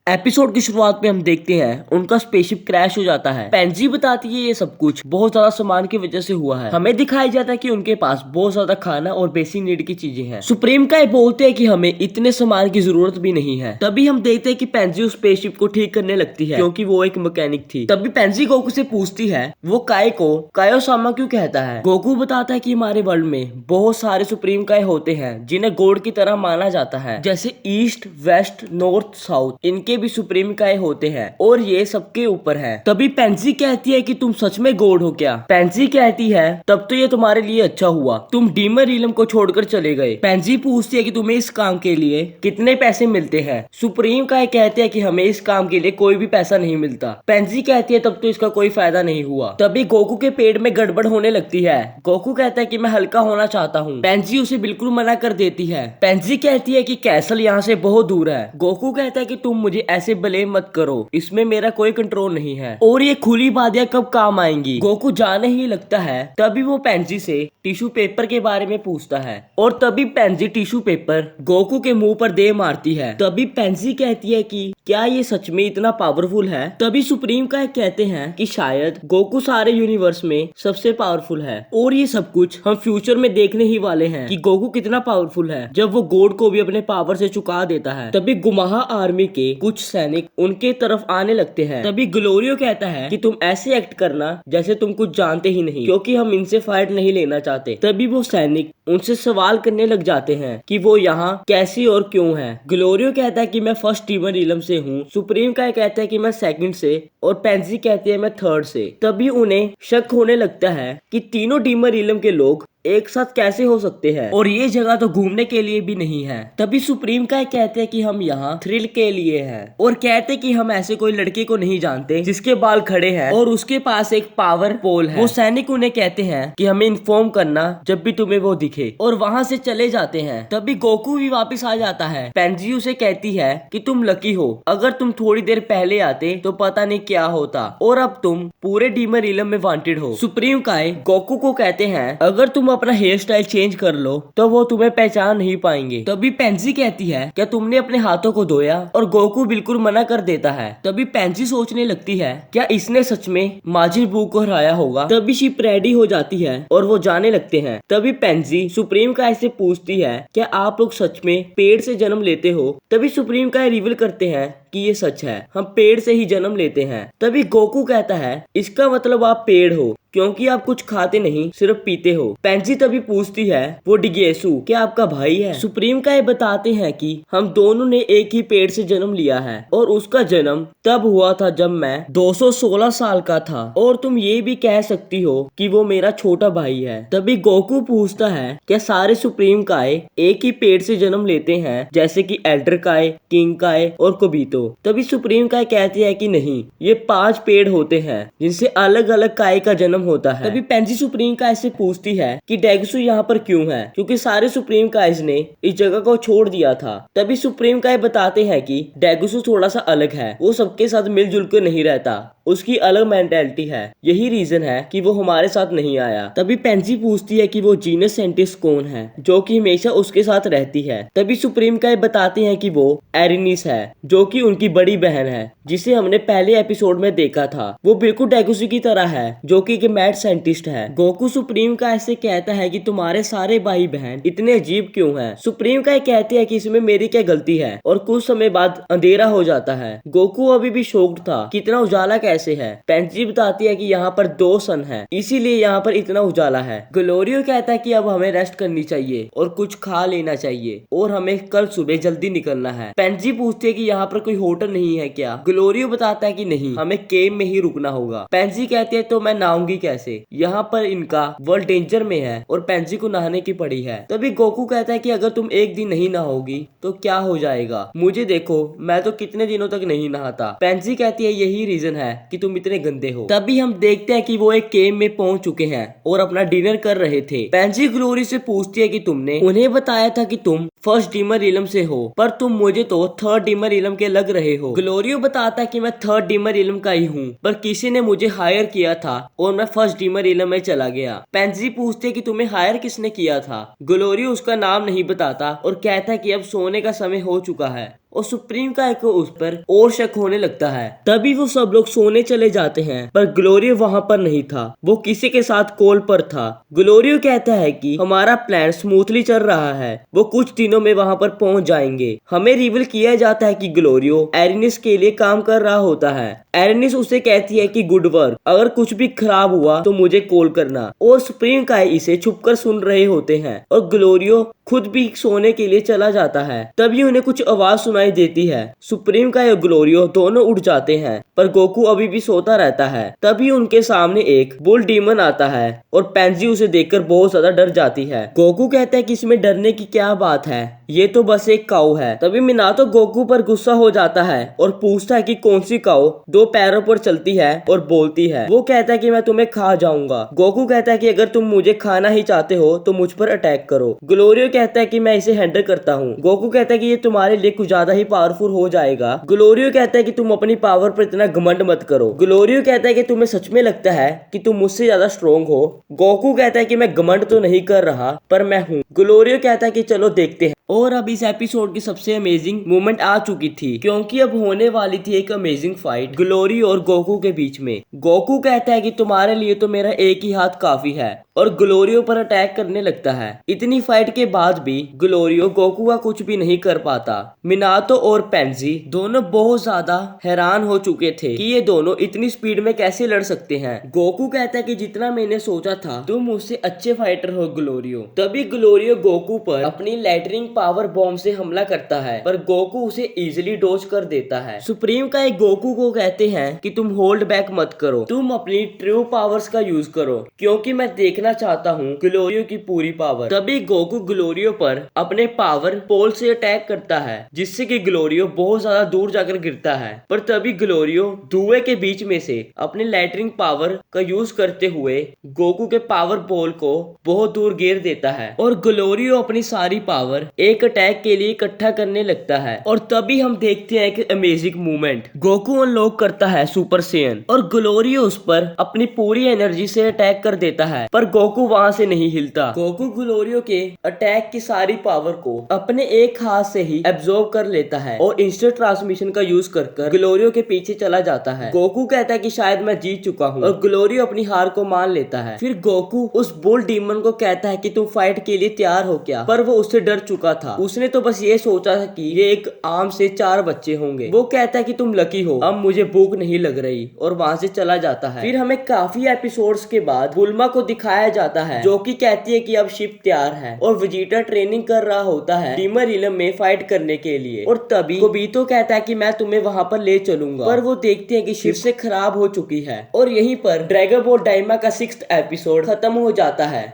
Episode की शुरुआत में हम देखते हैं उनका स्पेसशिप क्रैश हो जाता है। पेंजी बताती है ये सब कुछ बहुत ज्यादा सामान की वजह से हुआ है। हमें दिखाया जाता है कि उनके पास बहुत ज्यादा खाना और बेसिक नीड की चीजें हैं। सुप्रीम का ये बोलते हैं कि हमें इतने सामान की जरूरत भी नहीं है। तभी हम देखते हैं कि पेंजी उस स्पेसशिप को ठीक करने लगती है क्योंकि वो एक मैकेनिक थी। तभी पेंजी गोकू से पूछती है वो काय को कायोसामा क्यों कहता है। गोकू बताता है कि हमारे वर्ल्ड में बहुत सारे सुप्रीम काय होते हैं जिन्हें गॉड की तरह माना जाता है, जैसे ईस्ट वेस्ट नॉर्थ साउथ इनके भी सुप्रीम काय होते हैं और ये सबके ऊपर है। तभी पेंजी कहती है कि तुम सच में गॉड हो क्या। पेंजी कहती है तब तो ये तुम्हारे लिए अच्छा हुआ तुम डीमर रिलम को छोड़कर चले गए। पेंजी पूछती है कि तुम्हें इस काम के लिए कितने पैसे मिलते हैं। सुप्रीम काय कहते हैं कि हमें इस काम के लिए कोई भी पैसा नहीं मिलता। पेंजी कहती है तब तो इसका कोई फायदा नहीं हुआ। तभी गोकू के पेट में गड़बड़ होने लगती है। गोकू कहता है कि मैं हल्का होना चाहता हूँ। पेंजी उसे बिल्कुल मना कर देती है। पेंजी कहती है कि कैसल यहाँ से बहुत दूर है। गोकू कहता है कि तुम मुझे ऐसे ब्लेम मत करो, इसमें मेरा कोई कंट्रोल नहीं है और ये खुली बातें कब काम आएंगी। गोकू जाने ही लगता है। तभी वो पेंजी से टिश्यू पेपर के बारे में पूछता है और तभी पेंजी टिश्यू पेपर गोकू के मुंह पर दे मारती है। तभी पेंजी कहती है कि क्या ये सच में इतना पावरफुल है। तभी सुप्रीम का कहते हैं कि शायद गोकू सारे यूनिवर्स में सबसे पावरफुल है और ये सब कुछ हम फ्यूचर में देखने ही वाले हैं कि गोकू कितना पावरफुल है जब वो गॉड को भी अपने पावर से चुका देता है। तभी गुमाहा आर्मी के कुछ सैनिक उनके तरफ आने लगते हैं। तभी ग्लोरियो कहता है कि तुम ऐसे एक्ट करना जैसे तुम कुछ जानते ही नहीं क्योंकि हम इनसे फाइट नहीं लेना चाहते। तभी वो सैनिक उनसे सवाल करने लग जाते हैं कि वो यहाँ कैसी और क्यों है। ग्लोरियो कहता है कि मैं फर्स्ट डीमन रिलम से हूँ। सुप्रीम का कहता है कि मैं सेकंड से और पेंजी कहती है मैं थर्ड से। तभी उन्हें शक होने लगता है कि तीनों डीमन रिलम के लोग एक साथ कैसे हो सकते हैं और ये जगह तो घूमने के लिए भी नहीं है। तभी सुप्रीम का कहते हैं कि हम यहाँ थ्रिल के लिए हैं और कहते हैं कि हम ऐसे कोई लड़के को नहीं जानते जिसके बाल खड़े हैं और उसके पास एक पावर पोल है। वो सैनिक उन्हें कहते हैं कि हमें इन्फॉर्म करना जब भी तुम्हें वो दिखे और वहाँ से चले जाते हैं। तभी गोकू भी वापस आ जाता है। पेंजी उसे कहती है कि तुम लकी हो, अगर तुम थोड़ी देर पहले आते तो पता नहीं क्या होता और अब तुम पूरे डीमन रिलम में वांटेड हो। सुप्रीम काय गोकू को कहते हैं अगर तुम अपना हेयर स्टाइल चेंज कर लो तो वो तुम्हें पहचान नहीं पाएंगे। तभी पेंजी कहती है क्या तुमने अपने हाथों को धोया और गोकू बिल्कुल मना कर देता है। तभी पेंजी सोचने लगती है क्या इसने सच में माजिर बू को हराया होगा। तभी शिप रेडी हो जाती है और वो जाने लगते हैं। तभी पेंजी सुप्रीम काय से पूछती है क्या आप लोग सच में पेड़ से जन्म लेते हो। तभी सुप्रीम काय रिवील करते हैं कि ये सच है, हम पेड़ से ही जन्म लेते हैं। तभी गोकू कहता है इसका मतलब आप पेड़ हो क्योंकि आप कुछ खाते नहीं सिर्फ पीते हो। पेंजी तभी पूछती है वो डिगेसु क्या आपका भाई है। सुप्रीम का ये बताते हैं कि हम दोनों ने एक ही पेड़ से जन्म लिया है और उसका जन्म तब हुआ था जब मैं 216 साल का था और तुम ये भी कह सकती हो कि वो मेरा छोटा भाई है। तभी गोकू पूछता है क्या सारे सुप्रीम काय एक ही पेड़ से जन्म लेते हैं जैसे कि एल्डर काय, किंग काय और कोबितो। तभी सुप्रीम काय कहते हैं कि नहीं, ये 5 पेड़ होते हैं जिनसे अलग अलग काय का जन्म होता है। तभी पेंजी सुप्रीम काय से पूछती है कि डेगसु यहाँ पर क्यों है क्योंकि सारे सुप्रीम काइज ने इस जगह को छोड़ दिया था। तभी सुप्रीम काय बताते हैं कि डेगसु थोड़ा सा अलग है, वो सबके साथ मिलजुल कर नहीं रहता, उसकी अलग मेंटेलिटी है, यही रीजन है कि वो हमारे साथ नहीं आया। तभी पेंजी पूछती है कि वो जीनस साइंटिस्ट कौन है जो कि हमेशा उसके साथ रहती है। तभी सुप्रीम काय बताते हैं कि वो एरिनिस है जो कि उनकी बड़ी बहन है जिसे हमने पहले एपिसोड में देखा था। वो बिल्कुल डेगुसु की तरह है जो कि एक मैड साइंटिस्ट है। गोकू सुप्रीम काय से कहता है कि तुम्हारे सारे भाई बहन इतने अजीब क्यों हैं। सुप्रीम काय कहते हैं कि इसमें मेरी क्या गलती है और कुछ समय बाद अंधेरा हो जाता है। गोकू अभी भी शॉक्ड था कि इतना उजाला कैसे है। पेंजी बताती है कि यहाँ पर 2 सन है इसीलिए यहाँ पर इतना उजाला है। ग्लोरियो कहता है कि अब हमें रेस्ट करनी चाहिए और कुछ खा लेना चाहिए और हमें कल सुबह जल्दी निकलना है। पेंजी पूछती है कि यहाँ पर कोई होटल नहीं है क्या। ग्लोरियो बताता है कि नहीं, हमें केव में ही रुकना होगा। पेंजी कहती है तो मैं नहाऊंगी कैसे, यहाँ पर इनका वर्ल्ड डेंजर में है और पेंजी को नहाने की पड़ी है। तभी गोकू कहता है कि अगर तुम एक दिन नहीं नहाओगी तो क्या हो जाएगा, मुझे देखो मैं तो कितने दिनों तक नहीं नहाता। पेंजी कहती है यही रीजन है कि तुम इतने गंदे हो। तभी हम देखते हैं कि वो एक केव में पहुंच चुके हैं और अपना डिनर कर रहे थे। पेंजी ग्लोरी से पूछती है कि तुमने उन्हें बताया था कि तुम फर्स्ट डीमन रिलम से हो पर तुम मुझे तो थर्ड डीमन रिलम के लग रहे हो। ग्लोरियो बताता है कि मैं थर्ड डीमन रिलम का ही हूँ पर किसी ने मुझे हायर किया था और मैं फर्स्ट डीमन रिलम में चला गया। पेंजी पूछते है कि तुम्हें हायर किसने किया था। ग्लोरियो उसका नाम नहीं बताता और कहता है कि अब सोने का समय हो चुका है और सुप्रीम काय को उस पर और शक होने लगता है। तभी वो सब लोग सोने चले जाते हैं, पर ग्लोरियो वहाँ पर नहीं था, वो किसी के साथ कॉल पर था। ग्लोरियो कहता है कि हमारा प्लान स्मूथली चल रहा है, वो कुछ दिनों में वहाँ पर पहुँच जाएंगे। हमें रिवील किया जाता है कि ग्लोरियो एरिनिस के लिए काम कर रहा होता है। एरिनिस उसे कहती है कि गुड वर्क, अगर कुछ भी खराब हुआ तो मुझे कॉल करना। और सुप्रीम काय इसे छुपकर सुन रहे होते हैं और ग्लोरियो खुद भी सोने के लिए चला जाता है। तभी उन्हें कुछ आवाज सुनाई देती है। सुप्रीम काय और ग्लोरियो दोनों उठ जाते हैं, पर गोकू अभी भी सोता रहता है। तभी उनके सामने एक बुल डीमन आता है और पेंजी उसे देखकर बहुत ज्यादा डर जाती है। गोकू कहता है कि इसमें डरने की क्या बात है, ये तो बस एक काऊ है। तभी मिनातो गोकू पर गुस्सा हो जाता है और पूछता है कि कौन सी काऊ दो पैरों पर चलती है और बोलती है। वो कहता है कि मैं तुम्हें खा जाऊंगा। गोकू कहता है कि अगर तुम मुझे खाना ही चाहते हो तो मुझ पर अटैक करो। ग्लोरियो कहता है कि मैं इसे हैंडल करता हूँ। गोकू कहता है कि ये तुम्हारे लिए कुछ ज्यादा ही पावरफुल हो जाएगा। ग्लोरियो कहता है कि तुम अपनी पावर पर इतना घमंड मत करो। ग्लोरियो कहता है कि तुम्हें सच में लगता है कि तुम मुझसे ज्यादा स्ट्रोंग हो। गोकू कहता है कि मैं घमंड तो नहीं कर रहा, पर मैं हूँ। ग्लोरियो कहता है कि चलो देखते हैं। और अब इस एपिसोड की सबसे अमेजिंग मोमेंट आ चुकी थी, क्योंकि अब होने वाली थी एक अमेजिंग फाइट ग्लोरियो और गोकू के बीच में। गोकू कहता है कि तुम्हारे लिए तो मेरा एक ही हाथ काफी है, और ग्लोरियो पर अटैक करने लगता है। इतनी फाइट के बाद भी ग्लोरियो गोकू का कुछ भी नहीं कर पाता। मिनातो और पेंजी दोनों बहुत ज्यादा हैरान हो चुके थे कि ये दोनों इतनी स्पीड में कैसे लड़ सकते हैं। गोकू कहता है कि जितना मैंने सोचा था तुम मुझसे अच्छे फाइटर हो ग्लोरियो। तभी ग्लोरियो गोकू पर अपनी लाइटनिंग पावर बॉम्ब से हमला करता है, पर गोकू उसे इजीली डॉज कर देता है। सुप्रीम का एक गोकू को कहते हैं कि तुम होल्ड बैक मत करो, तुम अपनी ट्रू पावर्स का यूज करो, क्योंकि मैं देखना चाहता हूँ ग्लोरियो की पूरी पावर। तभी गोकू ग्लोरियो पर अपने पावर पोल से अटैक करता है, जिससे कि ग्लोरियो बहुत ज्यादा दूर जाकर गिरता है। पर तभी ग्लोरियो धुएं के बीच में से अपने लाइटनिंग पावर का यूज करते हुए गोकू के पावर पोल को बहुत दूर गिर देता है, और ग्लोरियो अपनी सारी पावर एक अटैक के लिए इकट्ठा करने लगता है। और तभी हम देखते हैं एक अमेजिंग मूवमेंट। गोकू अनलॉक करता है सुपर सेयन और ग्लोरियो उस पर अपनी पूरी एनर्जी से अटैक कर देता है, पर गोकू वहां से नहीं हिलता। गोकू ग्लोरियो के अटैक की सारी पावर को अपने एक हाथ से ही एब्जॉर्ब कर लेता है और इंस्टेंट ट्रांसमिशन का यूज कर ग्लोरियो के पीछे चला जाता है। गोकू कहता है कि शायद मैं जीत चुका हूँ, और ग्लोरियो अपनी हार को मान लेता है। फिर गोकू उस बुल डीमन को कहता है कि तुम फाइट के लिए तैयार हो क्या, पर वो उससे डर चुका था। उसने तो बस ये सोचा था कि ये एक आम से 4 बच्चे होंगे। वो कहता है कि तुम लकी हो, अब मुझे भूख नहीं लग रही, और वहां से चला जाता है। फिर हमें काफी एपिसोड्स के बाद बुल्मा को दिखाया जाता है, जो कि कहती है कि अब शिप तैयार है, और वेजिटा ट्रेनिंग कर रहा होता है डीमर इलम में फाइट करने के लिए। और तभी कोबीतो कहता है कि मैं तुम्हें वहां पर ले चलूंगा, पर वो देखते हैं कि शिप से खराब हो चुकी है। और यहीं पर ड्रैगन बॉल डाइमा का 6th एपिसोड खत्म हो जाता है।